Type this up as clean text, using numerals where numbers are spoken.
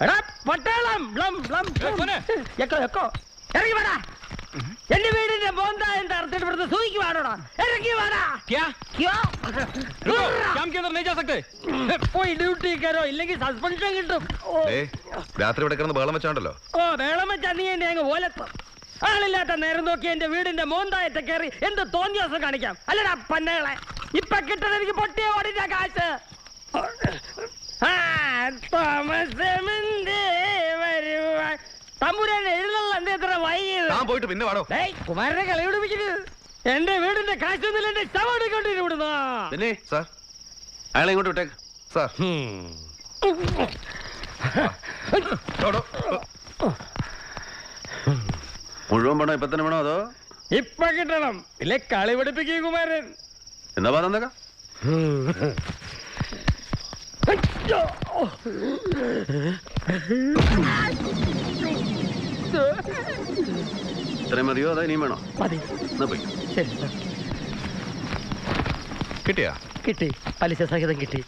എടാ പട്ടാളം ഇറങ്ങി വേടാ. എന്റെ വീടിന്റെ മോന്തായെന്ന് അർത്ഥത്തിൽ ഇവിടുന്ന് സൂയിക്ക് വാടോടാ. ഇറങ്ങി വാടാ. പോയി ഡ്യൂട്ടി കയറോ, ഇല്ലെങ്കിൽ സസ്പെൻഷൻ കിട്ടും. രാത്രി ഇവിടെ കിടന്ന് ബഹളം വെച്ചാണ്ടല്ലോ. ഓ ബഹളം വെച്ചാ നീ എന്നെ അങ്ങ് ഓലത്തും. ആളില്ലാത്ത നേരം നോക്കി എന്റെ വീടിന്റെ മോന്തായത്തെ കയറി എന്ത് തോന്നിയ ദിവസം കാണിക്കാം. അല്ലടാ പന്നകളെ, ഇപ്പൊ കിട്ടുന്ന എനിക്ക് പൊട്ടിയ ഓടിച്ച കാശ്. തമ്പുരാൻ എഴുന്നള്ള എന്ത് എത്ര വൈകിയത്. പോയിട്ട് പിന്നെ വാടോ. കുമാരനെ കളിയോടിപ്പിക്കരുത്. എന്റെ വീടിന്റെ കാശൊന്നുമില്ല, എന്റെ ശവം എടുക്കൊണ്ടിരുന്നു ഇവിടുന്ന്. പിന്നെ സാർ അയാളെ ഇങ്ങോട്ട് വിട്ടേക്ക് സാർ. മുഴുവൻ വേണോ ഇപ്പൊ തന്നെ വേണോ അതോ ഇപ്പൊ കിട്ടണം, ഇല്ലേ കളി പഠിപ്പിക്കും കുമാരൻ. എന്നാ പറഞ്ഞേക്കാം. ഇത്രയും മതിയോ അതോ ഇനിയും വേണോ? മതി. എന്നാ പോയി. ശരി സാർ. കിട്ടിയാ? കിട്ടി, പലിശ സഹിതം കിട്ടി.